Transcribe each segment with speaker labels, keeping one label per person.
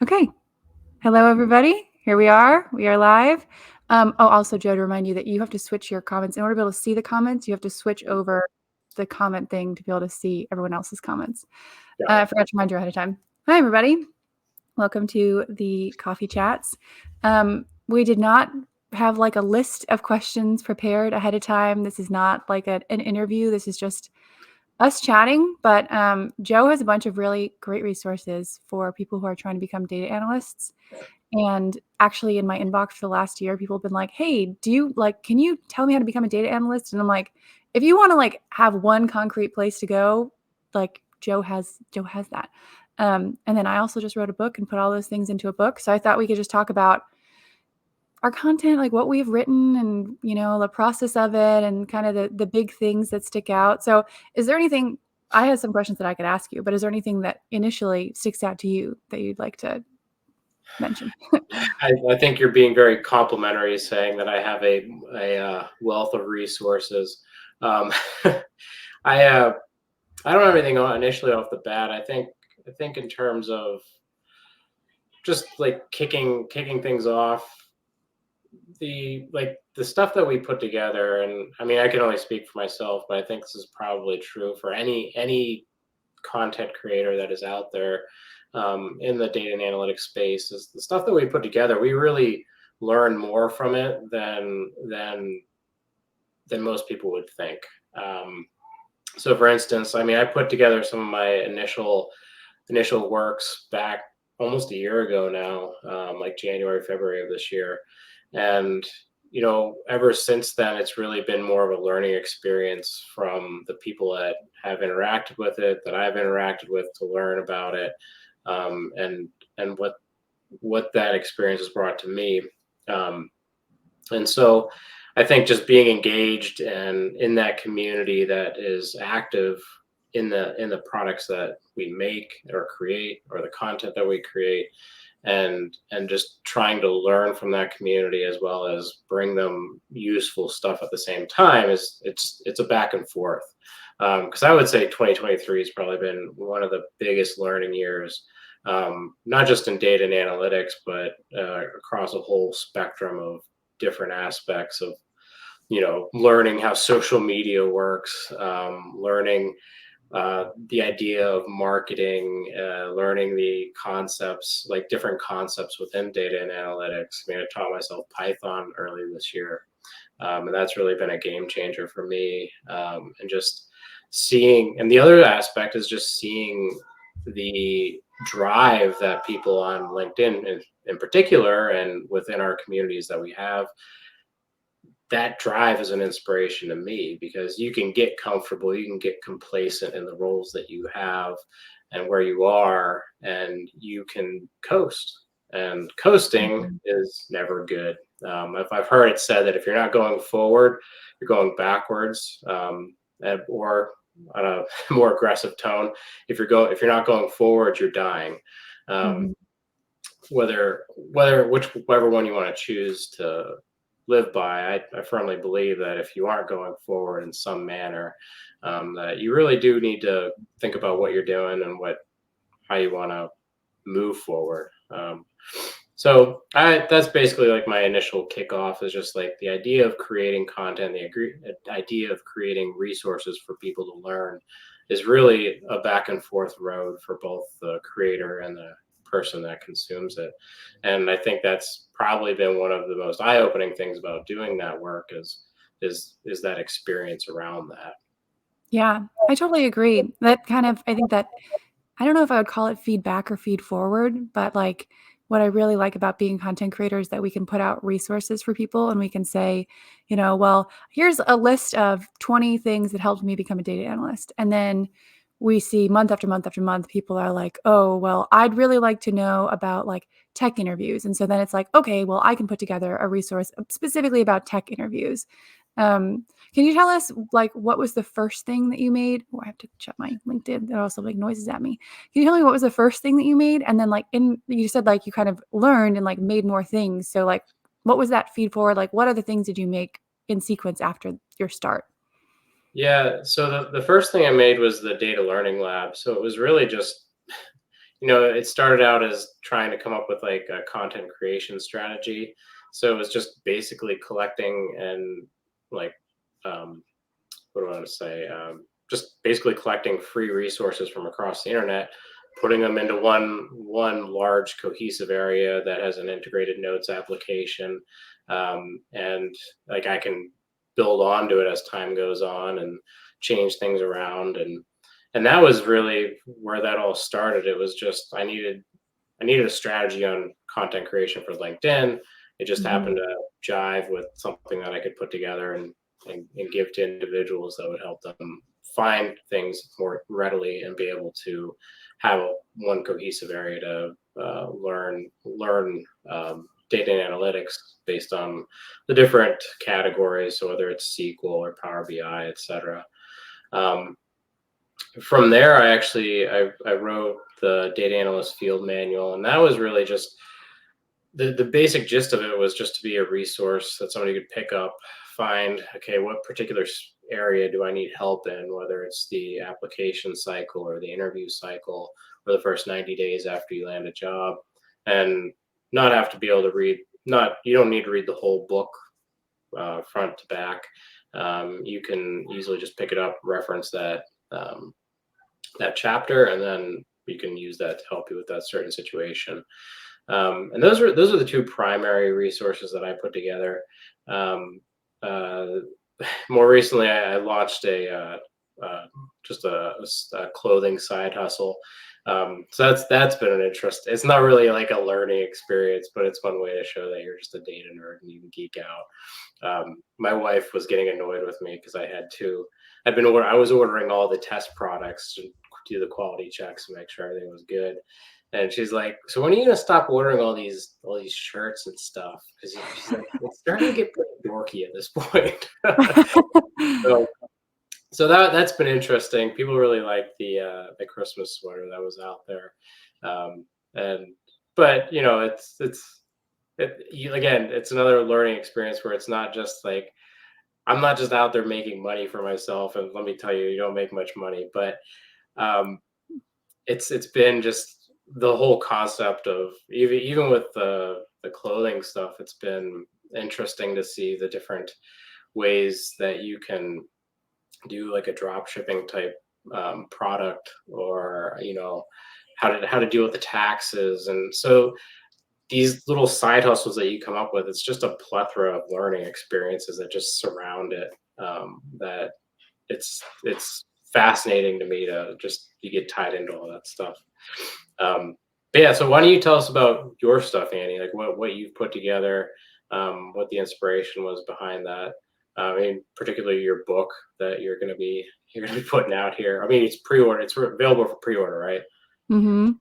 Speaker 1: Okay. Hello, everybody. Here we are. We are live. Also, Joe, to remind you that you have to switch your comments. In order to be able to see the comments, you have to switch over the comment thing to be able to see everyone else's comments. I forgot to remind you ahead of time. Hi, everybody. Welcome to the Coffee Chats. We did not have like a list of questions prepared ahead of time. This is not like an interview. This is just us chatting, but Joe has a bunch of really great resources for people who are trying to become data analysts. And actually in my inbox for the last year, people have been like, hey, can you tell me how to become a data analyst? And I'm like, if you want to like have one concrete place to go, like Joe has that. And then I also just wrote a book and put all those things into a book. So I thought we could just talk about our content, like what we've written and, the process of it and kind of the big things that stick out. So is there anything, I have some questions that I could ask you, but is there anything that initially sticks out to you that you'd like to mention?
Speaker 2: I think you're being very complimentary, saying that I have a wealth of resources. I I don't have anything initially off the bat. I think in terms of just like kicking things off, the stuff that we put together, and I mean I can only speak for myself, but I think this is probably true for any content creator that is out there in the data and analytics space. Is the stuff that we put together, we really learn more from it than most people would think. So for instance, I mean, I put together some of my initial works back almost a year ago now, like January, February of this year. And, ever since then, it's really been more of a learning experience from the people that have interacted with it, that I've interacted with to learn about it, and what that experience has brought to me. And so I think just being engaged and in that community that is active in the products that we make or create, or the content that we create, and just trying to learn from that community as well as bring them useful stuff at the same time, it's a back and forth. Because I would say 2023 has probably been one of the biggest learning years, not just in data and analytics, but across a whole spectrum of different aspects of learning how social media works, learning the idea of marketing, learning the concepts, like different concepts within data and analytics. I mean, I taught myself Python early this year, and that's really been a game changer for me. And just seeing, and the other aspect is just seeing the drive that people on LinkedIn in particular, and within our communities that we have, that drive is an inspiration to me, because you can get comfortable, you can get complacent in the roles that you have and where you are, and you can coast. And coasting
Speaker 1: Mhm.
Speaker 2: is never good. If I've heard it said that if you're not going forward, you're going backwards, or on a more aggressive tone, if you're not going forward, you're dying. Um,
Speaker 1: Mhm.
Speaker 2: whichever one you want to choose to live by, I firmly believe that if you aren't going forward in some manner, that you really do need to think about what you're doing and how you want to move forward. So that's basically like my initial kickoff, is just like the idea of creating content, the idea of creating resources for people to learn is really a back and forth road for both the creator and the person that consumes it. And I think that's probably been one of the most eye-opening things about doing that work is that experience around that.
Speaker 1: Yeah, I totally agree. I think that, I don't know if I would call it feedback or feed forward, but like what I really like about being content creators is that we can put out resources for people and we can say, well, here's a list of 20 things that helped me become a data analyst. And then we see month after month after month, people are like, oh, well, I'd really like to know about like tech interviews. And so then it's like, okay, well, I can put together a resource specifically about tech interviews. Um, can you tell us like what was the first thing that you made? Oh, I have to check my LinkedIn. It also like noises at me. Can you tell me what was the first thing that you made? And then like you said like you kind of learned and like made more things. So like what was that feed forward? Like what other things did you make in sequence after your start?
Speaker 2: Yeah, so the first thing I made was the data learning lab. So it was really just it started out as trying to come up with like a content creation strategy. So it was just basically collecting and like, um, what do I want to say? Just basically collecting free resources from across the internet, putting them into one large cohesive area that has an integrated notes application, and like I can build onto it as time goes on and change things around, and that was really where that all started. It was just I needed a strategy on content creation for LinkedIn. It just
Speaker 1: Mhm.
Speaker 2: happened to jive with something that I could put together and give to individuals that would help them find things more readily and be able to have one cohesive area to learn data and analytics based on the different categories. So whether it's SQL or Power BI, etc. Um, from there, I wrote the data analyst field manual, and that was really just the basic gist of it was just to be a resource that somebody could pick up, find, okay, what particular area do I need help in, whether it's the application cycle or the interview cycle or the first 90 days after you land a job, and not have to be able to read. Not You don't need to read the whole book front to back. You can easily just pick it up, reference um, that chapter, and then you can use that to help you with that certain situation. And those are the two primary resources that I put together. Um, uh, More recently, I launched just a clothing side hustle. So that's been an interest. It's not really like a learning experience, but it's one way to show that you're just a data nerd and you can geek out. My wife was getting annoyed with me because I was ordering all the test products to do the quality checks and make sure everything was good. And she's like, "So when are you gonna stop ordering all these shirts and stuff?" Because she's like, "It's starting to get pretty dorky at this point." so that's been interesting. People really like the Christmas sweater that was out there, and but again, it's another learning experience where it's not just like I'm not just out there making money for myself. And let me tell you, you don't make much money, but um, it's been just the whole concept of even with the clothing stuff. It's been interesting to see the different ways that you can do like a drop shipping type product, or how to deal with the taxes. And so these little side hustles that you come up with, it's just a plethora of learning experiences that just surround it. That it's fascinating to me to just you get tied into all that stuff. But yeah, so why don't you tell us about your stuff, Annie? Like what you've put together, what the inspiration was behind that. I mean, particularly your book that you're gonna be putting out here. I mean, it's pre-order. It's available for pre-order, right?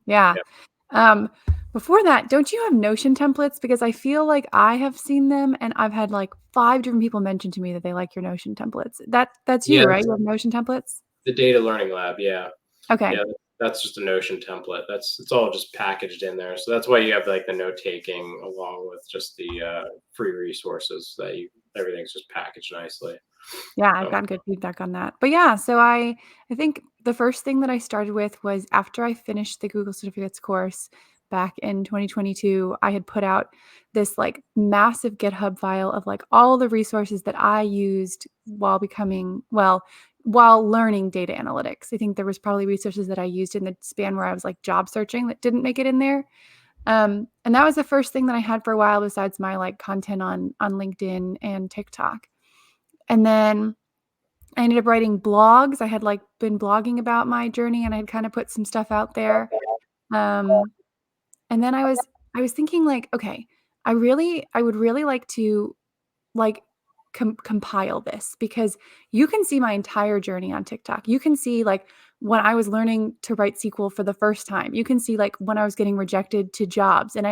Speaker 1: Yeah.
Speaker 2: Yeah.
Speaker 1: Um, Before that, don't you have Notion templates? Because I feel like I have seen them and I've had like 5 different people mention to me that they like your Notion templates. That's you,
Speaker 2: Yeah,
Speaker 1: right?
Speaker 2: it's
Speaker 1: You have Notion templates?
Speaker 2: the data learning lab. Yeah.
Speaker 1: Okay.
Speaker 2: Yeah, that's just a Notion template. It's all just packaged in there. So that's why you have like the note taking along with just the free resources everything's just packaged nicely.
Speaker 1: Yeah, I've
Speaker 2: So
Speaker 1: gotten good feedback on that. But yeah, so I think the first thing that I started with was after I finished the Google Certificates course back in 2022, I had put out this like massive GitHub file of like all the resources that I used while learning data analytics. I think there was probably resources that I used in the span where I was like job searching that didn't make it in there. And that was the first thing that I had for a while besides my like content on LinkedIn and TikTok. And then I ended up writing blogs. I had, like, been blogging about my journey, and I had kinda put some stuff out there. Um, and then I was thinking, like, "Okay, I would really like to, like, compile this," because you can see my entire journey on TikTok. You can see, like, when I was learning to write SQL for the first time. You can see, like, when I was getting rejected to jobs, and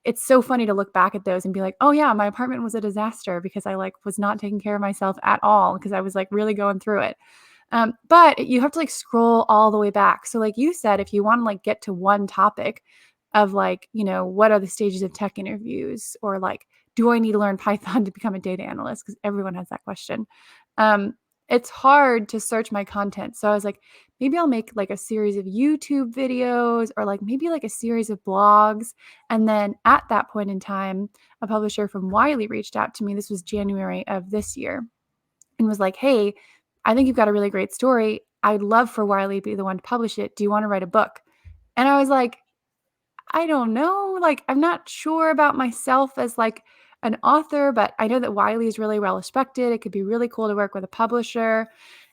Speaker 1: it's so funny to look back at those and be like, "Oh, yeah, my apartment was a disaster because I, like, was not taking care of myself at all because I was, like, really going through it." But you have to, like, scroll all the way back. So, like you said, if you wanna, like, get to one topic of, like, what are the stages of tech interviews, or, like, do I need to learn Python to become a data analyst? Because everyone has that question. Um, it's hard to search my content. So I was like, maybe I'll make like a series of YouTube videos or like maybe like a series of blogs. And then at that point in time, a publisher from Wiley reached out to me. This was January of this year and was like, hey, I think you've got a really great story. I'd love for Wiley to be the one to publish it. Do you want to write a book? And I was like, I don't know. Like, I'm not sure about myself as like an author, but I know that Wiley is really well respected. It could be really cool to work with a publisher.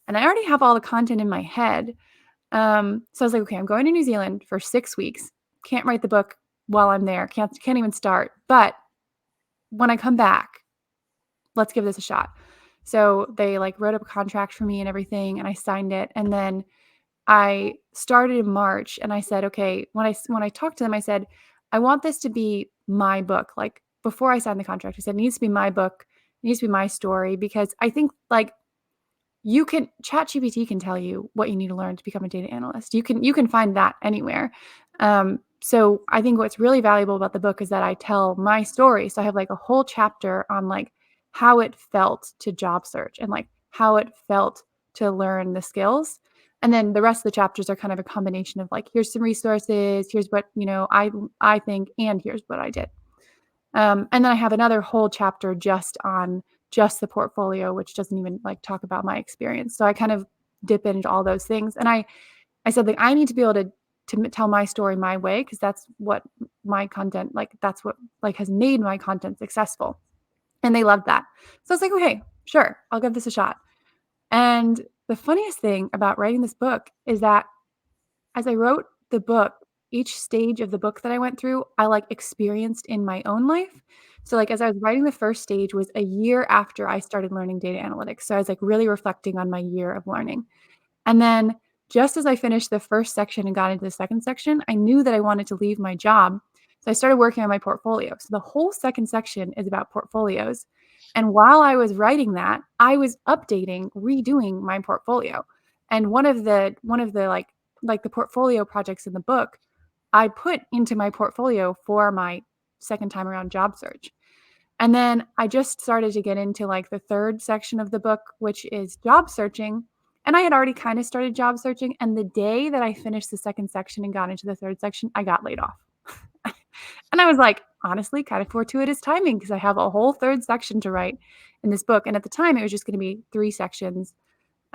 Speaker 1: And I already have all the content in my head. So I was like, okay, I'm going to New Zealand for 6 weeks. Can't write the book while I'm there. Can't even start. But when I come back, let's give this a shot. So they like wrote up a contract for me and everything, and I signed it. And then I started in March, and I said, okay, when I talked to them, I said, I want this to be my book. Like before I signed the contract, I said, it needs to be my book. It needs to be my story because I think like ChatGPT can tell you what you need to learn to become a data analyst. You can find that anywhere. So I think what's really valuable about the book is that I tell my story. So I have like a whole chapter on like how it felt to job search and like how it felt to learn the skills. And then the rest of the chapters are kind of a combination of like, here's some resources, here's what, I think, and here's what I did. And then I have another whole chapter just on just the portfolio, which doesn't even like talk about my experience. So I kind of dip into all those things. And I said like I need to be able to tell my story my way because that's what my content like that's what like has made my content successful. And they loved that. So I was like, okay, sure, I'll give this a shot. And the funniest thing about writing this book is that as I wrote the book, each stage of the book that I went through, I like experienced in my own life. So like as I was writing the first stage was a year after I started learning data analytics. So I was like really reflecting on my year of learning. And then just as I finished the first section and got into the second section, I knew that I wanted to leave my job. So I started working on my portfolio. So the whole second section is about portfolios. And while I was writing that, I was updating, redoing my portfolio. And one of the like the portfolio projects in the book, I put into my portfolio for my second time around job search. And then I just started to get into like the third section of the book, which is job searching. And I had already kind of started job searching. And the day that I finished the second section and got into the third section, I got laid off. And I was like, honestly, kind of fortuitous timing because I have a whole third section to write in this book. And at the time, it was just going to be 3 sections.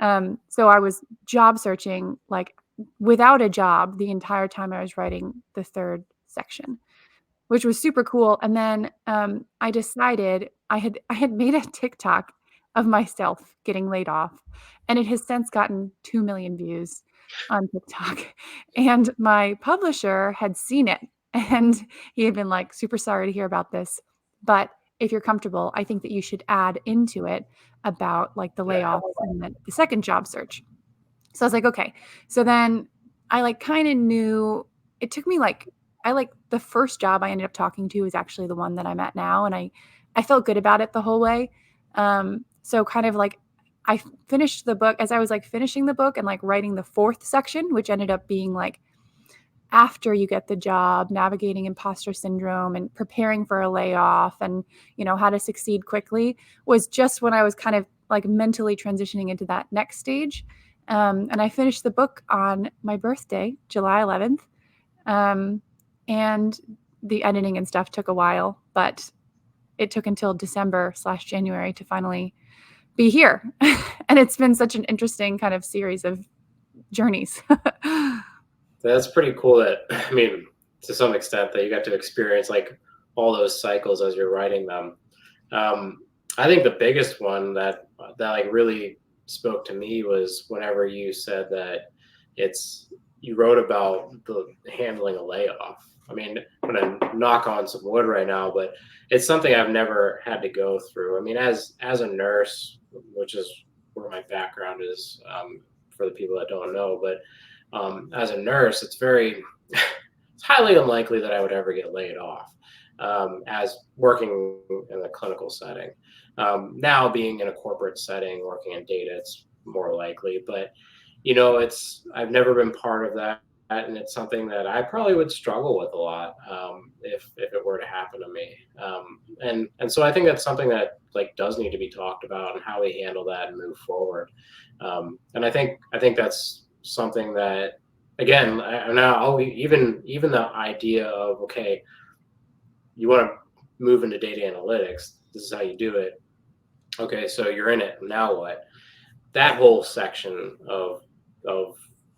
Speaker 1: So I was job searching like without a job the entire time I was writing the third section, which was super cool. And then I decided I had made a TikTok of myself getting laid off, and it has since gotten 2 million views on TikTok. And my publisher had seen it, and he had been like, "Super sorry to hear about this, but if you're comfortable, I think that you should add into it about like the
Speaker 2: Yeah.
Speaker 1: layoffs and the second job search." So I was like, okay. So then I like kind of knew it took me like I like the first job I ended up talking to is actually the one that I'm at now. And I felt good about it the whole way. So kind of like I finished the book as I was like finishing the book and like writing the fourth section, which ended up being like after you get the job, navigating imposter syndrome and preparing for a layoff and, how to succeed quickly was just when I was kind of like mentally transitioning into that next stage. And I finished the book on my birthday, July 11th. Um, and the editing and stuff took a while, but it took until December/January to finally be here. And it's been such an interesting kind of series of journeys.
Speaker 2: That's pretty cool that, I mean, to some extent that you got to experience like all those cycles as you're writing them. Um, I think the biggest one that like really spoke to me was whenever you said that you wrote about the handling a layoff. I mean, I'm gonna knock on some wood right now, but it's something I've never had to go through. I mean, as a nurse, which is where my background is, for the people that don't know, but as a nurse, it's highly unlikely that I would ever get laid off, as working in a clinical setting. Now, being in a corporate setting, working in data, it's more likely. But I've never been part of that. and it's something that I probably would struggle with a lot, if it were to happen to me. And so I think that's something that like does need to be talked about and how we handle that and move forward. And I think that's something that, again, now even the idea of, okay, you want to move into data analytics. This is how you do it. Okay, so you're in it. Now what? That whole section of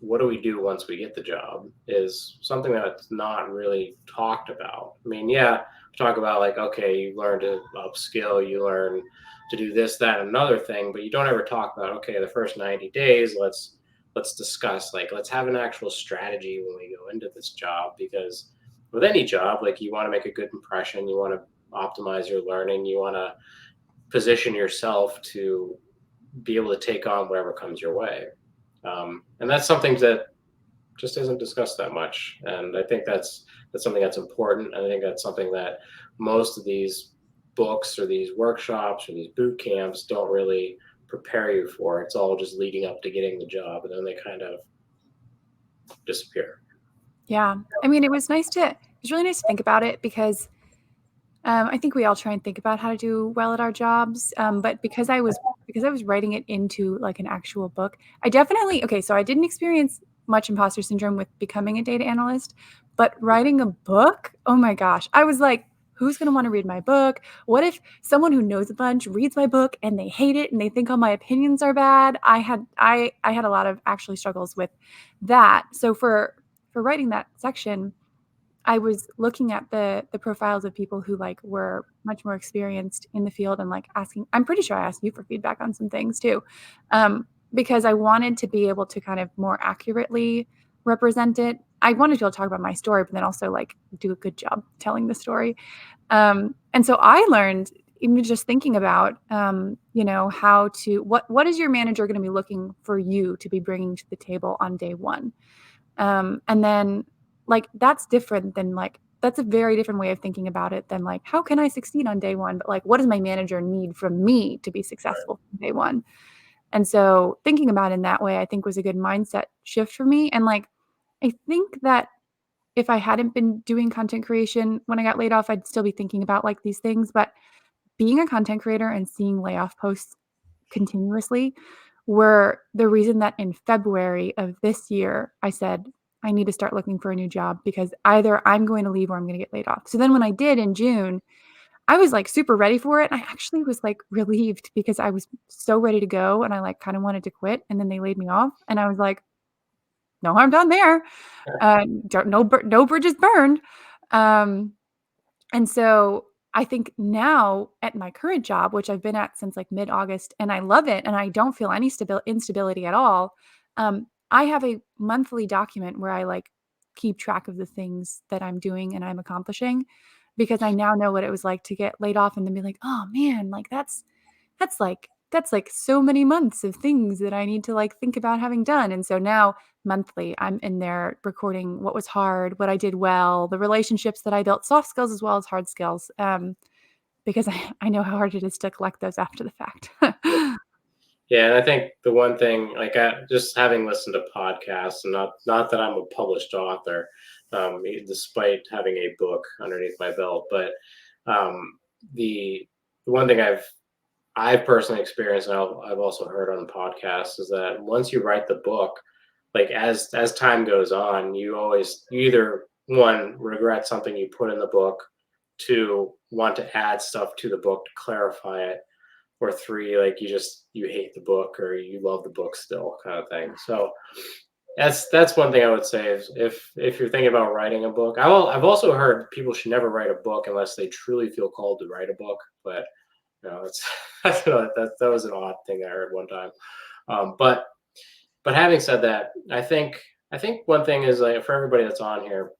Speaker 2: what do we do once we get the job is something that's not really talked about. I mean, yeah, talk about like, okay, you learn to upskill, you learn to do this, that, another thing, but you don't ever talk about, okay, the first 90 days, let's discuss, like, let's have an actual strategy when we go into this job. Because with any job, like, you want to make a good impression, you want to optimize your learning, you want to position yourself to be able to take on whatever comes your way. And that's something that just isn't discussed that much. And I think that's something that's important. And I think that's something that most of these books or these workshops or these boot camps don't really prepare you for. It's all just leading up to getting the job, and then they kind of disappear.
Speaker 1: Yeah. I mean, it was really nice to think about it because I think we all try and think about how to do well at our jobs. But because I was writing it into like an actual book, I definitely okay. So I didn't experience much imposter syndrome with becoming a data analyst, but writing a book, oh my gosh, I was like, who's going to want to read my book? What if someone who knows a bunch reads my book and they hate it and they think all my opinions are bad? I had a lot of actually struggles with that. So for writing that section, I was looking at the profiles of people who, like, were much more experienced in the field and, like, asking I'm pretty sure I asked you for feedback on some things too, because I wanted to be able to kind of more accurately represent it. I wanted to be able to talk about my story, but then also, like, do a good job telling the story. And so I learned even just thinking about, how to what is your manager gonna be looking for you to be bringing to the table on day 1? And then, like, that's different than, like that's a very different way of thinking about it than, like, how can I succeed on day 1? But, like, what does my manager need from me to be successful from day 1? And so thinking about it in that way, I think was a good mindset shift for me. And, like, I think that if I hadn't been doing content creation when I got laid off, I'd still be thinking about, like, these things. But being a content creator and seeing layoff posts continuously were the reason that in February of this year, I said, I need to start looking for a new job because either I'm going to leave or I'm going to get laid off. So then when I did in June, I was like super ready for it. I actually was like relieved because I was so ready to go and I like kind of wanted to quit. And then they laid me off. And I was like, no harm done there. No bridges burned. Um, and so I think now at my current job, which I've been at since like mid-August, and I love it, and I don't feel any instability at all. I have a monthly document where I like keep track of the things that I'm doing and I'm accomplishing because I now know what it was like to get laid off and then be like, oh man, like that's like so many months of things that I need to like think about having done. And so now monthly I'm in there recording what was hard, what I did well, the relationships that I built, soft skills as well as hard skills, because I know how hard it is to collect those after the fact.
Speaker 2: Yeah, and I think the one thing, like, just having listened to podcasts, and not that I'm a published author, despite having a book underneath my belt, but um, the the one thing I've personally experienced, and I've also heard on podcasts, is that once you write the book, like, as time goes on, you either, one, regret something you put in the book, two, want to add stuff to the book to clarify it, or three, like, you hate the book or you love the book still, kind of thing. So that's one thing I would say is, if you're thinking about writing a book, I've also heard people should never write a book unless they truly feel called to write a book. But it's that was an odd thing I heard one time. But having said that, I think one thing is, like, for everybody that's on here,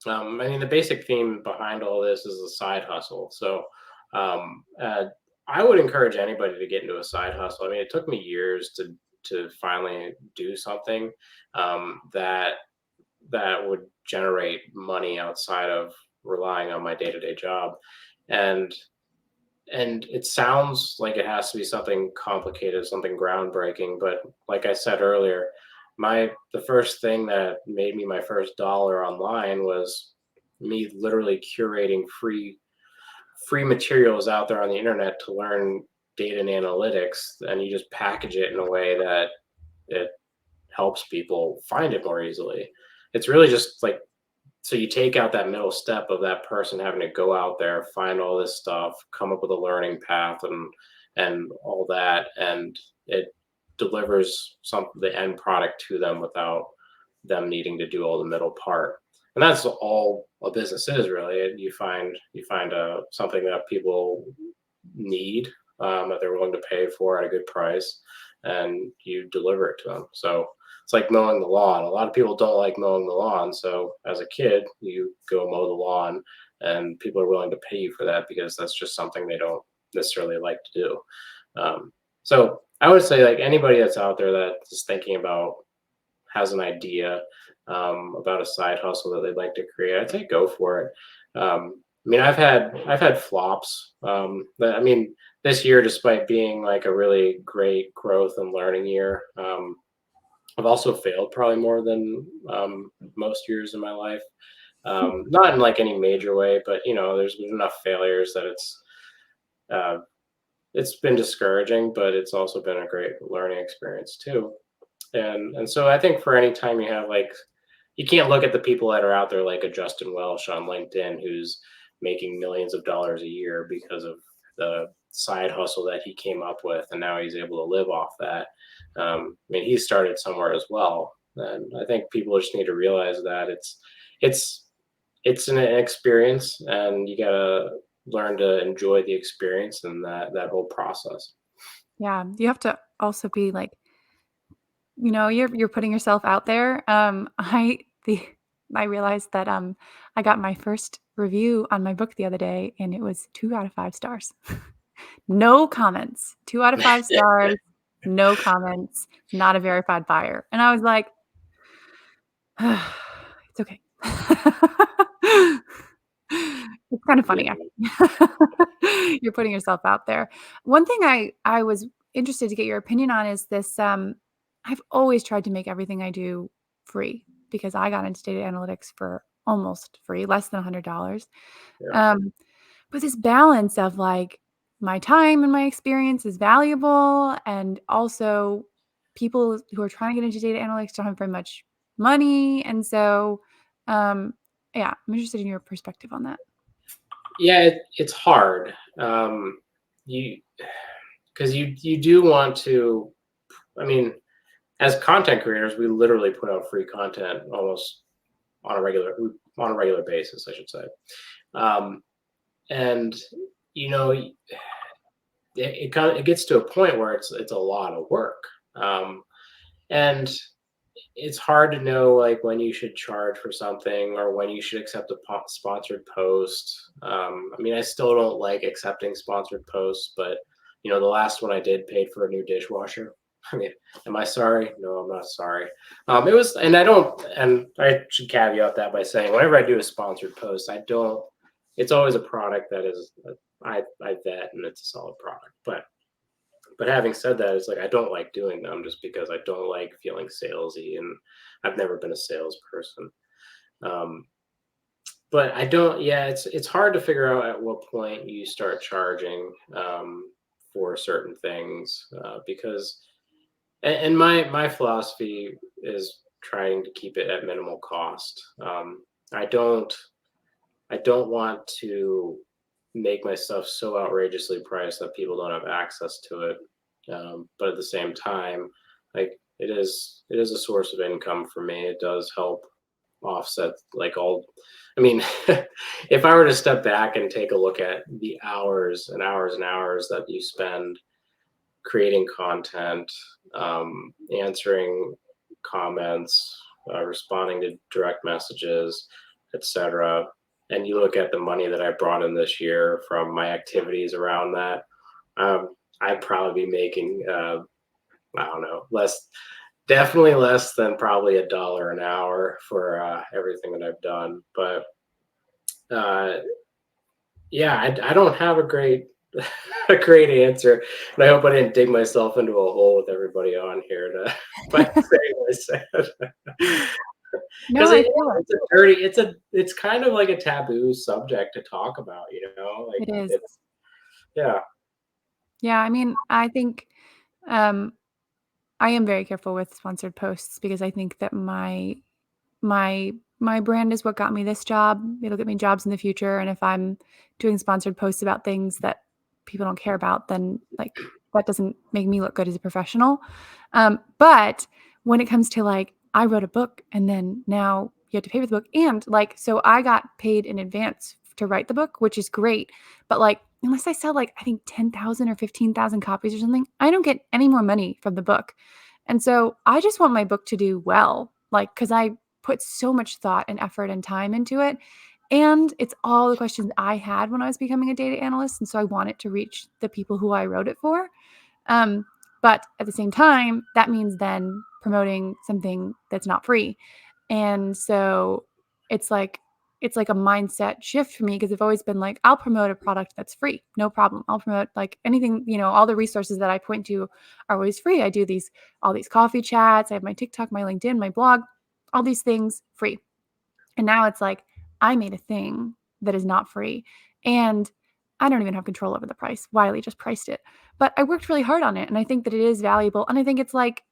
Speaker 2: I mean, the basic theme behind all this is a side hustle. So, um, uh, I would encourage anybody to get into a side hustle. I mean, it took me years to finally do something, that would generate money outside of relying on my day to day job, and it sounds like it has to be something complicated, something groundbreaking. But like I said earlier, the first thing that made me my first dollar online was me literally curating free materials out there on the internet to learn data and analytics, and you just package it in a way that it helps people find it more easily. It's really just like, so you take out that middle step of that person having to go out there, find all this stuff, come up with a learning path and all that, and it delivers the end product to them without them needing to do all the middle part. And that's all a business is really. You find something that people need, that they're willing to pay for at a good price, and you deliver it to them. So it's like mowing the lawn. A lot of people don't like mowing the lawn. So as a kid, you go mow the lawn, and people are willing to pay you for that because that's just something they don't necessarily like to do. So I would say, like, anybody that's out there that is thinking about, has an idea, about a side hustle that they'd like to create, I'd say go for it. I mean, I've had flops. I mean, this year, despite being like a really great growth and learning year, I've also failed probably more than, most years in my life. Not in like any major way, but there's been enough failures that uh, it's been discouraging, but it's also been a great learning experience too. And so I think for any time you have, like, you can't look at the people that are out there like a Justin Welsh on LinkedIn who's making millions of dollars a year because of the side hustle that he came up with, and now he's able to live off that. I mean, he started somewhere as well, and I think people just need to realize that it's it's an experience, and you gotta learn to enjoy the experience and that whole process.
Speaker 1: Yeah, you have to also be like, you're putting yourself out there. The I realized that I got my first review on my book the other day, and it was 2 out of 5 stars. No comments. 2 out of 5 stars, no comments, not a verified buyer. And I was like, it's okay. It's kind of funny,
Speaker 2: Yeah.
Speaker 1: actually. You're putting yourself out there. One thing I was interested to get your opinion on is this, I've always tried to make everything I do free because I got into data analytics for almost free, less than $100.
Speaker 2: Yeah.
Speaker 1: Um, but this balance of, like, my time and my experience is valuable, and also people who are trying to get into data analytics don't have very much money, and so, um, yeah, I'm interested in your perspective on that.
Speaker 2: Yeah, it's hard. You Because you do want to. I mean, as content creators, we literally put out free content almost on a regular basis, I should say. Um, and you know, it gets to a point where it's a lot of work, and it's hard to know, like, when you should charge for something or when you should accept a sponsored post. I mean, I still don't like accepting sponsored posts, but the last one I did paid for a new dishwasher. I mean, am I sorry? No, I'm not sorry. It was, and I don't, and I should caveat that by saying, whenever I do a sponsored post, I don't. It's always a product that is, I vet, and it's a solid product. But having said that, it's like I don't like doing them just because I don't like feeling salesy, and I've never been a salesperson. Um, but I don't. Yeah, it's hard to figure out at what point you start charging, for certain things, because and my philosophy is trying to keep it at minimal cost. I don't I don't want to make my stuff so outrageously priced that people don't have access to it. But at the same time, like, it is a source of income for me. It does help offset, like, all. I mean, if I were to step back and take a look at the hours and hours and hours that you spend creating content, answering comments, responding to direct messages, etc. And you look at the money that I brought in this year from my activities around that, I'd probably be making, I don't know, definitely less than probably $1 an hour for, everything that I've done. But uh, yeah, I don't have a great a great answer, and I hope I didn't dig myself into a hole with everybody on here to by saying what I said.
Speaker 1: No,
Speaker 2: Because
Speaker 1: I feel it.
Speaker 2: it's kind of like a taboo subject to talk about, you know? Like,
Speaker 1: It is.
Speaker 2: it's yeah.
Speaker 1: Yeah, I mean, I think, um, I am very careful with sponsored posts because I think that my brand is what got me this job. It'll get me jobs in the future, and if I'm doing sponsored posts about things that people don't care about, then, like, that doesn't make me look good as a professional. But when it comes to, like, I wrote a book and then now you have to pay for the book, and, like, so I got paid in advance to write the book, which is great, but, like, unless I sell, like, I think 10,000 or 15,000 copies or something, I don't get any more money from the book. And so I just want my book to do well, like, because I put so much thought and effort and time into it. And it's all the questions I had when I was becoming a data analyst. And so I want it to reach the people who I wrote it for. Um, but at the same time, that means then promoting something that's not free. And so it's like it's like a mindset shift for me because I've always been like, I'll promote a product that's free. No problem. I'll promote like anything, all the resources that I point to are always free. I do all these coffee chats, I have my TikTok, my LinkedIn, my blog, all these things free. And now it's like I made a thing that is not free. And I don't even have control over the price. Wiley just priced it. But I worked really hard on it and I think that it is valuable. And I think it's like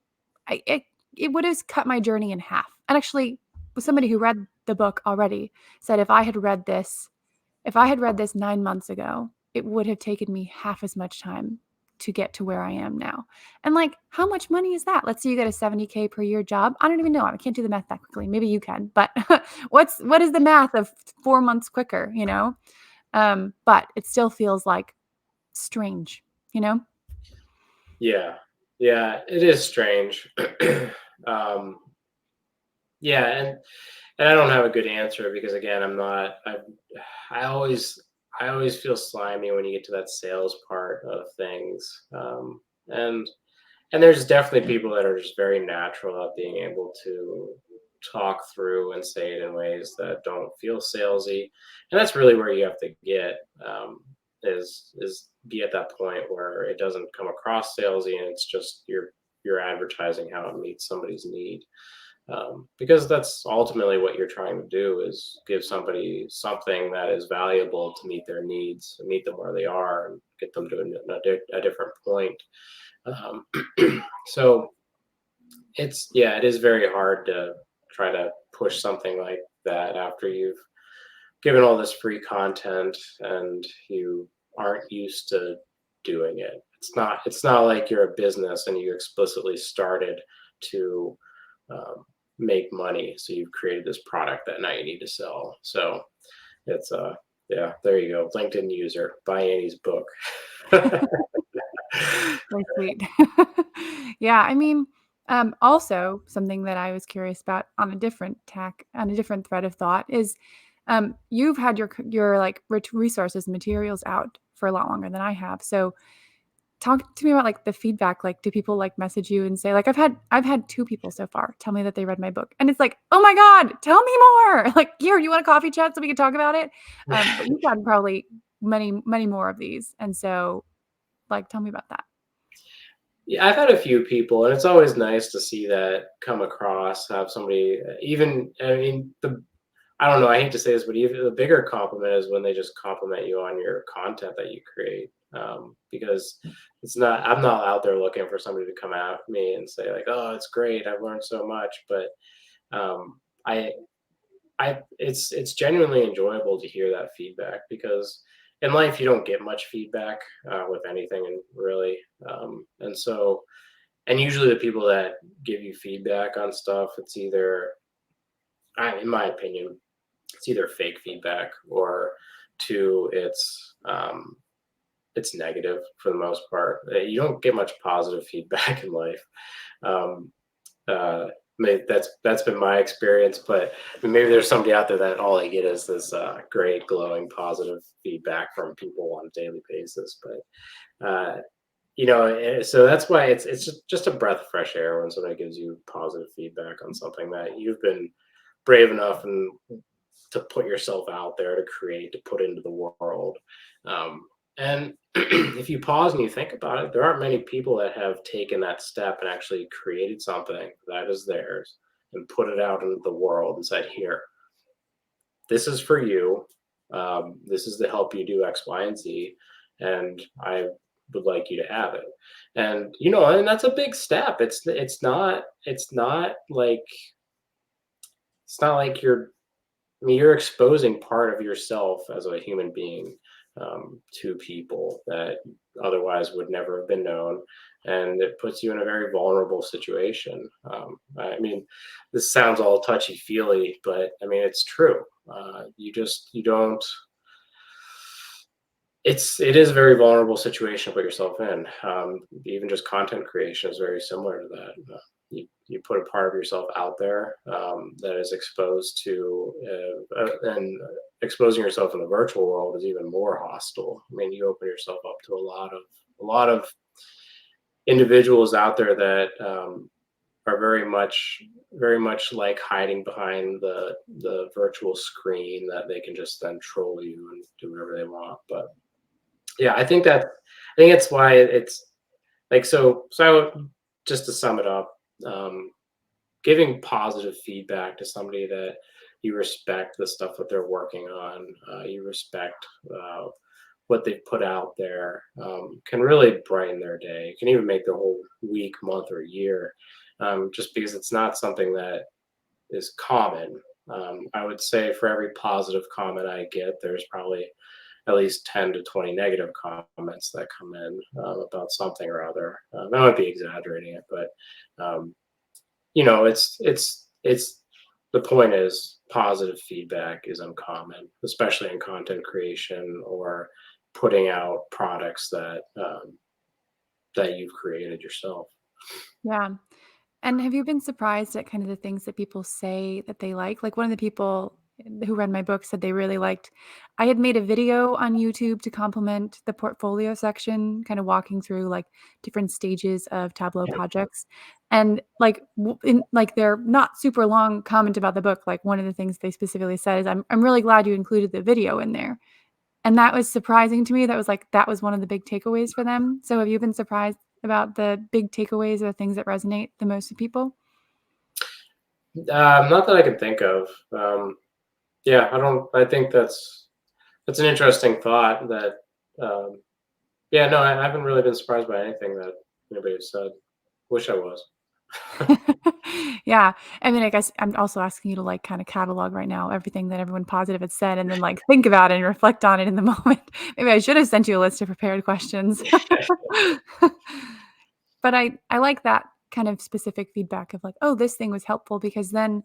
Speaker 1: I it would have cut my journey in half. And actually, somebody who read the book already said if I had read this 9 months ago, it would have taken me half as much time to get to where I am now. And like, how much money is that? Let's say you get a 70K per year job. I don't even know. I can't do the math that quickly. Maybe you can, but what is the math of 4 months quicker, you know? But it still feels like strange, you know?
Speaker 2: Yeah. Yeah, it is strange. Um, yeah, and I don't have a good answer because again, I always I always feel slimy when you get to that sales part of things. And and there's definitely people that are just very natural at being able to talk through and say it in ways that don't feel salesy, and that's really where you have to get is be at that point where it doesn't come across salesy and it's just you're advertising how it meets somebody's need, because that's ultimately what you're trying to do is give somebody something that is valuable to meet their needs and meet them where they are and get them to a different point. um, so it is very hard to try to push something like that after you've given all this free content and you aren't used to doing it. It's not like you're a business and you explicitly started to um, make money, so you've created this product that now you need to sell. So it's yeah, there you go, LinkedIn user, buy Annie's book.
Speaker 1: Very sweet. Yeah, I mean, also something that I was curious about on a different thread of thought is, you've had your like resources, materials out for a lot longer than I have. So talk to me about like the feedback. Like, do people like message you and say like, I've had two people so far tell me that they read my book, and it's like, oh my god, tell me more. Like, here, you want a coffee chat so we can talk about it? But you've had probably many more of these, and so like, tell me about that.
Speaker 2: Yeah, I've had a few people, and it's always nice to see that come across. Have somebody, even I mean, the I don't know. I hate to say this, but even the bigger compliment is when they just compliment you on your content that you create. Because it's not, I'm not out there looking for somebody to come at me and say like, "Oh, it's great. I've learned so much." But um, I, it's genuinely enjoyable to hear that feedback because in life you don't get much feedback with anything, and really, and so, and usually the people that give you feedback on stuff, it's either, in my opinion, it's either fake feedback or two, it's negative for the most part. You don't get much positive feedback in life. Um, uh, that's been my experience, but maybe there's somebody out there that all they get is this great, glowing, positive feedback from people on a daily basis. But so that's why it's just a breath of fresh air when somebody gives you positive feedback on something that you've been brave enough and to put yourself out there to create, to put into the world. Um, And if you pause and you think about it, there aren't many people that have taken that step and actually created something that is theirs and put it out into the world and said, "Here, this is for you. This is to help you do X, Y, and Z, and I would like you to have it." And and that's a big step. It's not like you're I mean, you're exposing part of yourself as a human being to people that otherwise would never have been known, and it puts you in a very vulnerable situation. I mean, this sounds all touchy feely, but I mean, it's true. You don't. It is a very vulnerable situation to put yourself in. Even just content creation is very similar to that. You put a part of yourself out there that is exposed to, and exposing yourself in the virtual world is even more hostile. I mean, you open yourself up to a lot of individuals out there that are very much like hiding behind the virtual screen that they can just then troll you and do whatever they want. But yeah, I think it's why it's like just to sum it up, um, giving positive feedback to somebody that you respect the stuff that they're working on, you respect what they've put out there, can really brighten their day. It can even make their whole week, month, or year, just because it's not something that is common. I would say for every positive comment I get, there's probably at least 10 to 20 negative comments that come in about something or other. I might be exaggerating it, but um, it's the point is positive feedback is uncommon, especially in content creation or putting out products that you've created yourself.
Speaker 1: Yeah. And have you been surprised at kind of the things that people say that they like? Like one of the people who read my book said they really liked I had made a video on YouTube to complement the portfolio section, kind of walking through like different stages of Tableau projects. And like in like their not super long comment about the book, like one of the things they specifically said is I'm really glad you included the video in there. And that was surprising to me. That was one of the big takeaways for them. So have you been surprised about the big takeaways or the things that resonate the most with people?
Speaker 2: Not that I can think of. Yeah, I don't. I think that's an interesting thought. That yeah, no, I haven't really been surprised by anything that anybody has said. Wish I was.
Speaker 1: Yeah. I mean, I guess I'm also asking you to, like, kinda catalog right now everything that everyone positive had said and then, like, think about it and reflect on it in the moment. Maybe I should have sent you a list of prepared questions. But I like that kind of specific feedback of like, "Oh, this thing was helpful," because then,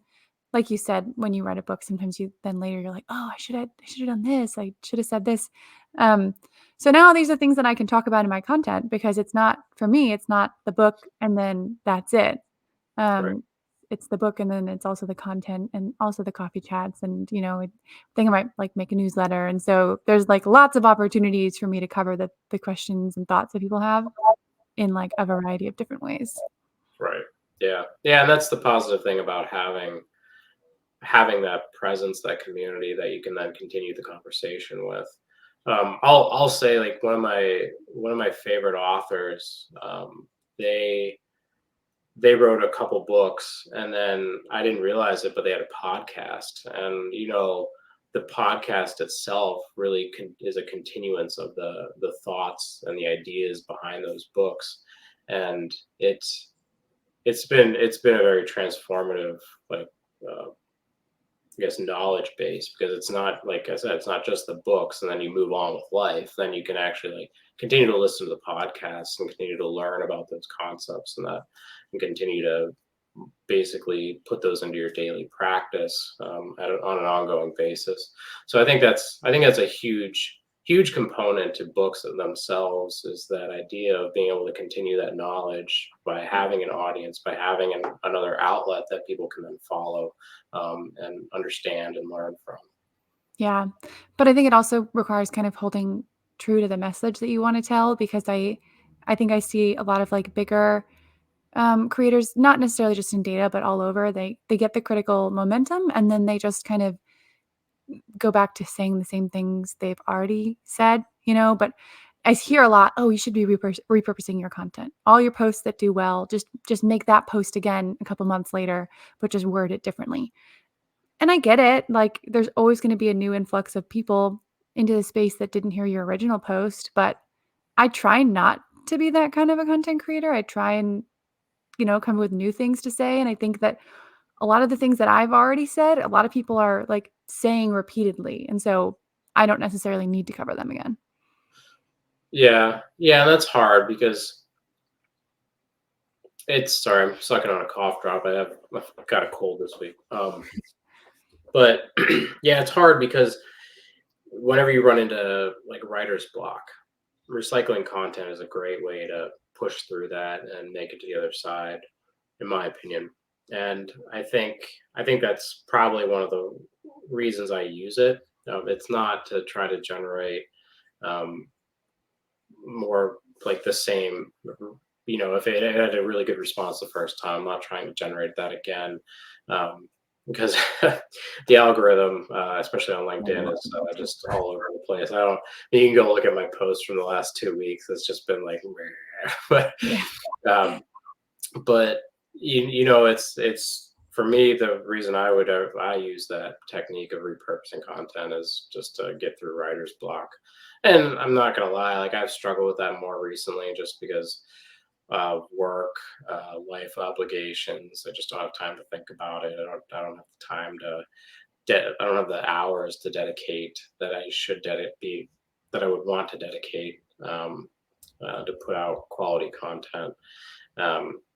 Speaker 1: like you said, when you write a book, sometimes you then later you're like, "Oh, I should have done this. I should have said this." Um, so now these are things that I can talk about in my content because it's not for me, it's not the book and then that's it.
Speaker 2: Right.
Speaker 1: Um, it's the book and then it's also the content and also the coffee chats and, I think I might, like, make a newsletter, and so there's, like, lots of opportunities for me to cover the questions and thoughts that people have in, like, a variety of different ways.
Speaker 2: Right. Yeah. Yeah, and that's the positive thing about having that presence, that community that you can then continue the conversation with. I'll say like one of my favorite authors. They they wrote a couple books, and then I didn't realize it, but they had a podcast, and the podcast itself really is a continuance of the thoughts and the ideas behind those books, and it's been a very transformative, like, uh, I guess, knowledge base, because it's not, like I said, it's not just the books and then you move on with life. Then you can actually, like, continue to listen to the podcasts and continue to learn about those concepts and continue to basically put those into your daily practice, on an ongoing basis. So I think that's a huge component to books in themselves, is that idea of being able to continue that knowledge by having an audience, by having another outlet that people can then follow, and understand and learn from.
Speaker 1: Yeah, but I think it also requires kind of holding true to the message that you wanna tell because I think I see a lot of, like, bigger, creators, not necessarily just in data, but all over, they get the critical momentum, and then they just kind of go back to saying the same things they've already said, but I hear a lot, oh, you should be repurposing your content. All your posts that do well, just make that post again a couple months later, but just word it differently. And I get it. Like, there's always going to be a new influx of people into the space that didn't hear your original post, but I try not to be that kind of a content creator. I try and, come with new things to say. And I think that a lot of the things that I've already said, a lot of people are like saying repeatedly. And so I don't necessarily need to cover them again.
Speaker 2: Yeah, yeah, and that's hard because sorry, I'm sucking on a cough drop. I've got a cold this week. But yeah, it's hard because whenever you run into like writer's block, recycling content is a great way to push through that and make it to the other side, in my opinion. And I think that's probably one of the reasons I use it. It's not to try to generate um, more like the same. If it had a really good response the first time, I'm not trying to generate that again. Because the algorithm, especially on LinkedIn, is just all over the place. I don't. You can go look at my posts from the last 2 weeks. It's just been like, but
Speaker 1: Yeah.
Speaker 2: um, but it's for me, the reason I use that technique of repurposing content is just to get through writer's block. And I'm not gonna lie, like I've struggled with that more recently, just because work, life obligations. I just don't have time to think about it. I don't have the time to. I don't have the hours to dedicate that I should dedicate, that I would want to dedicate, to put out quality content.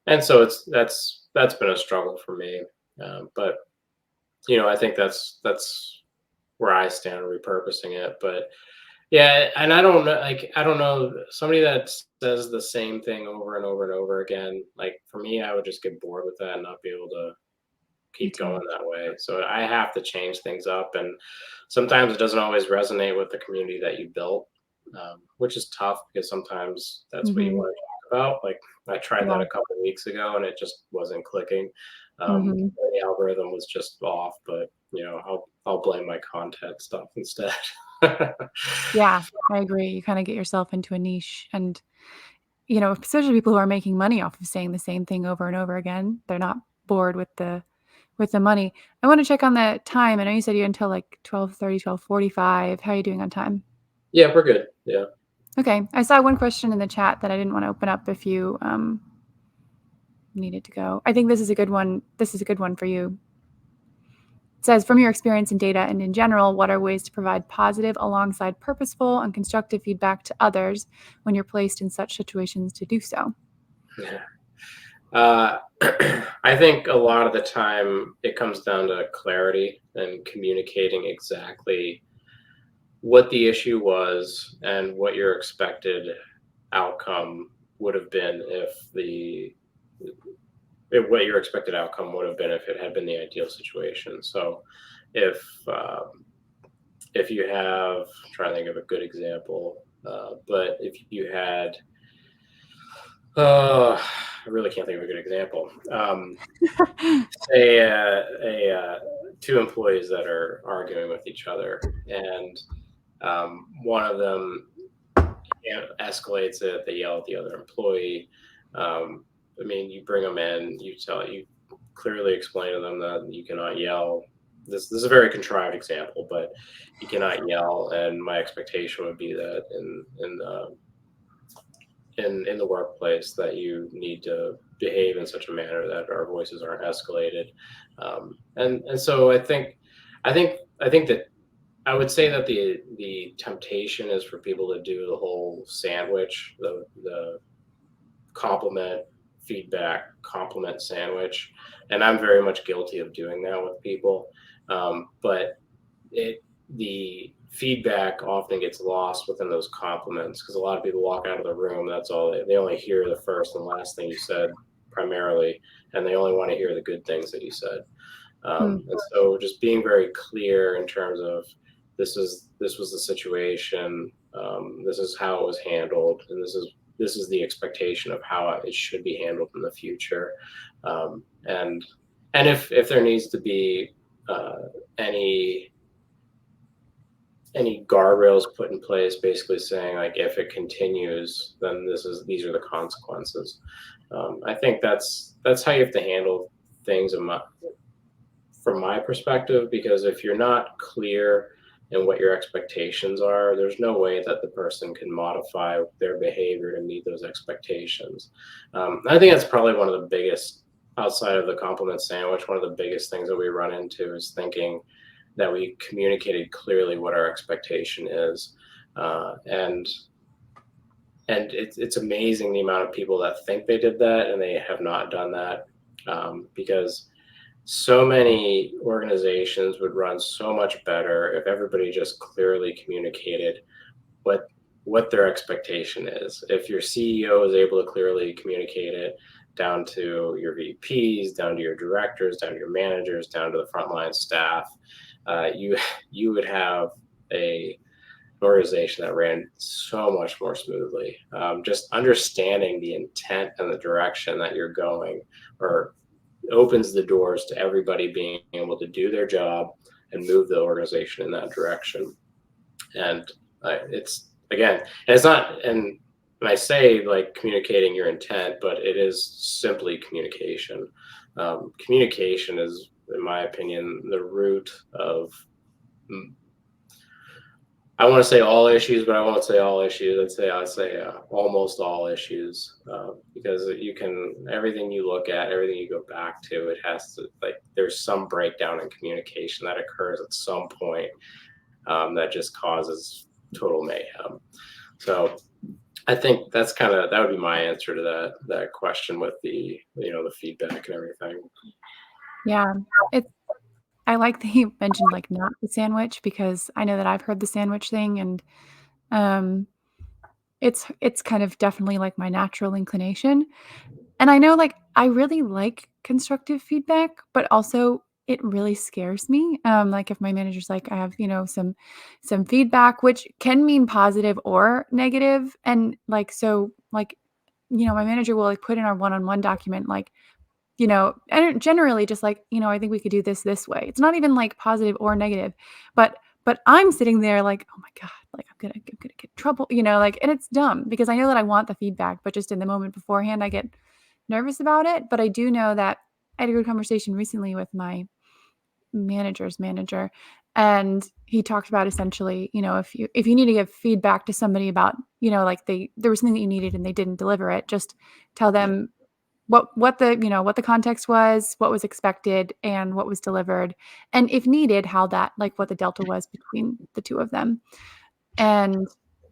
Speaker 2: And so that's been a struggle for me. But I think that's where I stand repurposing it. But yeah, and I don't know, somebody that says the same thing over and over and over again. Like for me, I would just get bored with that and not be able to
Speaker 1: Me
Speaker 2: keep
Speaker 1: too.
Speaker 2: going that way. So I have to change things up, and sometimes it doesn't always resonate with the community that you built, which is tough because sometimes that's what you
Speaker 1: Mhm.
Speaker 2: want to talk about. Like I tried that
Speaker 1: Yeah.
Speaker 2: a couple of weeks ago, and it just wasn't clicking.
Speaker 1: Mhm.
Speaker 2: The algorithm was just off, but I'll blame my content stuff instead.
Speaker 1: Yeah, I agree. You kinda get yourself into a niche and, especially people who are making money off of saying the same thing over and over again, they're not bored with the money. I wanna check on the time. I know you said you until, like, 12:30, 12:45. How are you doing on time?
Speaker 2: Yeah, we're good. Yeah.
Speaker 1: Okay. I saw one question in the chat that I didn't wanna open up if you, needed to go. I think this is a good one for you. It says, "From your experience in data and in general, what are ways to provide positive alongside purposeful and constructive feedback to others when you're placed in such situations to do so?"
Speaker 2: Yeah. Uh, I think a lot of the time it comes down to clarity and communicating exactly what the issue was and what your expected outcome would have been what your expected outcome would have been if it had been the ideal situation. So if if you have, I'm trying to think of a good example, but if you had, I really can't think of a good example. Say two employees that are arguing with each other, and one of them escalates it. They yell at the other employee. I mean, you bring them in, you clearly explain to them that you cannot yell. This is a very contrived example, but you cannot yell. And my expectation would be that in the workplace that you need to behave in such a manner that our voices aren't escalated. And so I think that I would say that the temptation is for people to do the whole sandwich, the compliment, feedback, compliment sandwich, and I'm very much guilty of doing that with people. But it the feedback often gets lost within those compliments because a lot of people walk out of the room. That's all they only hear the first and last thing you said primarily, and they only want to hear the good things that you said.
Speaker 1: Hmm.
Speaker 2: And so just being very clear in terms of this was the situation, this is how it was handled, and this is the expectation of how it should be handled in the future. And if there needs to be any any guardrails put in place, basically saying like if it continues, then these are the consequences. I think that's how you have to handle things from my perspective, because if you're not clear in what your expectations are, there's no way that the person can modify their behavior to meet those expectations. I think that's probably one of the biggest, outside of the compliment sandwich, one of the biggest things that we run into is thinking that we communicated clearly what our expectation is. And it's amazing the amount of people that think they did that and they have not done that, because so many organizations would run so much better if everybody just clearly communicated what what their expectation is. If your CEO is able to clearly communicate it down to your VPs, down to your directors, down to your managers, down to the frontline staff, you you would have a organization that ran so much more smoothly. Just understanding the intent and the direction that you're going, or opens the doors to everybody being able to do their job and move the organization in that direction. And it's again, and it's not, and when I say like communicating your intent, but it is simply communication. Communication is, in my opinion, the root of, I want to say all issues, but I won't say all issues. I'd say almost all issues, because you can, everything you look at, everything you go back to, it has to, like, there's some breakdown in communication that occurs at some point, that just causes total mayhem. So I think that's kind of, that would be my answer to that question with the, the feedback and everything.
Speaker 1: Yeah. It's I like that you mentioned, like, not the sandwich because I know that I've heard the sandwich thing and, um, it's kind of definitely, like, my natural inclination. And I know, like, I really like constructive feedback, but also it really scares me. Like if my manager's like, I have, some feedback, which can mean positive or negative. And like, so like, my manager will like put in our one-on-one document, like, and generally just like, I think we could do this way. It's not even like positive or negative, but I'm sitting there like, oh my God, like I'm gonna get in trouble, like, and it's dumb because I know that I want the feedback, but just in the moment beforehand, I get nervous about it. But I do know that I had a good conversation recently with my manager's manager, and he talked about essentially, if you need to give feedback to somebody about, like there was something that you needed and they didn't deliver it, just tell them what the context was, what was expected, and what was delivered, and if needed, how that like what the delta was between the two of them. And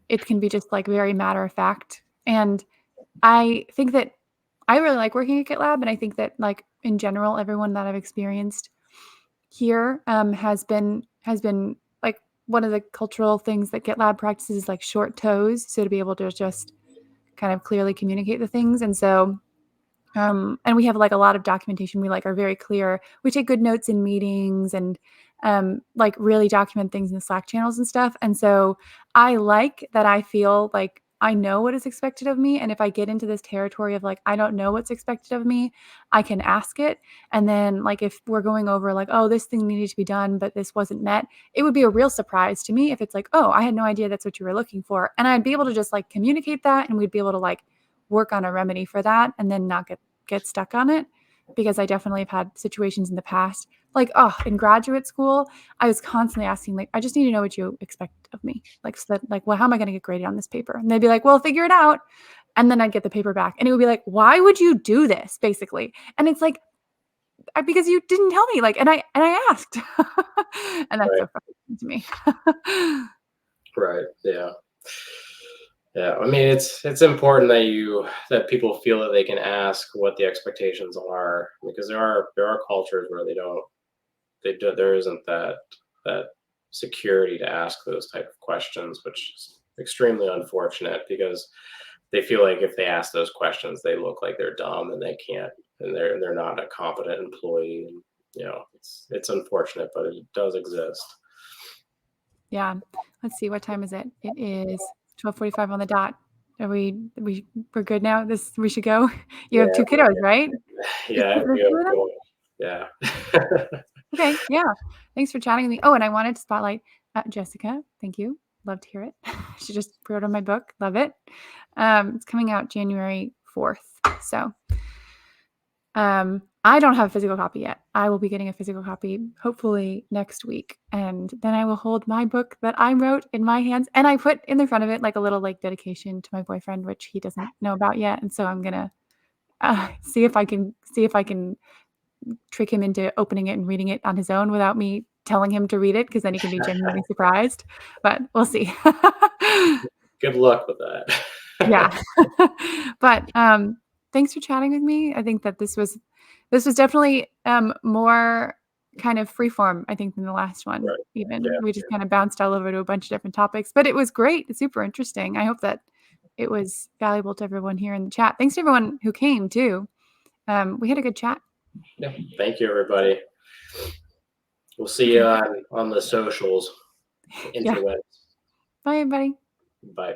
Speaker 1: it can be just like very matter of fact. And I think that I really like working at GitLab, and I think that like in general, everyone that I've experienced here has been like one of the cultural things that GitLab practices is like short toes. So to be able to just kind of clearly communicate the things. And so and we have like a lot of documentation. We like are very clear. We take good notes in meetings and like really document things in the Slack channels and stuff. And so I like that I feel like I know what is expected of me. And if I get into this territory of like, I don't know what's expected of me, I can ask it. And then like if we're going over like, oh, this thing needed to be done, but this wasn't met, it would be a real surprise to me if it's like, oh, I had no idea that's what you were looking for. And I'd be able to just like communicate that and we'd be able to like work on a remedy for that and then not get stuck on it, because I definitely have had situations in the past. Like, oh, in graduate school, I was constantly asking, like, I just need to know what you expect of me. Like, so that, like, well, how am I going to get graded on this paper? And they'd be like, well, figure it out. And then I'd get the paper back. And it would be like, why would you do this? Basically. And it's like, because you didn't tell me. Like, and I asked. And that's
Speaker 2: Right.
Speaker 1: so frustrating to me.
Speaker 2: Right. Yeah. Yeah, I mean, it's important that that people feel that they can ask what the expectations are, because there are cultures where there isn't that security to ask those type of questions, which is extremely unfortunate, because they feel like if they ask those questions, they look like they're dumb and they can't, and they're not a competent employee. And, it's unfortunate, but it does exist.
Speaker 1: Yeah. Let's see. What time is it? It is 12:45 on the dot. We're good now? We should go? You have
Speaker 2: Yeah,
Speaker 1: 2 kiddos, right?
Speaker 2: yeah, I have to
Speaker 1: There's 2 of them?
Speaker 2: go. Yeah.
Speaker 1: Okay, yeah. Thanks for chatting with me. Oh, and I wanted to spotlight, Jessica, thank you. Love to hear it. She just wrote on my book. Love it. It's coming out January 4th. So I don't have a physical copy yet. I will be getting a physical copy hopefully next week. And then I will hold my book that I wrote in my hands. And I put in the front of it like a little like dedication to my boyfriend, which he doesn't know about yet. And so I'm gonna see if I can trick him into opening it and reading it on his own without me telling him to read it, because then he can be genuinely surprised. But we'll see.
Speaker 2: Good luck with that.
Speaker 1: Yeah. But thanks for chatting with me. I think that this was definitely more kind of freeform, I think, than the last one.
Speaker 2: Right.
Speaker 1: Even
Speaker 2: Yeah.
Speaker 1: we just kind of bounced all over to a bunch of different topics, but it was great. It's super interesting. I hope that it was valuable to everyone here in the chat. Thanks to everyone who came too. We had a good chat.
Speaker 2: Yeah. Thank you, everybody. We'll see you on the socials.
Speaker 1: Yeah.
Speaker 2: Interwebs.
Speaker 1: Bye, everybody.
Speaker 2: Bye.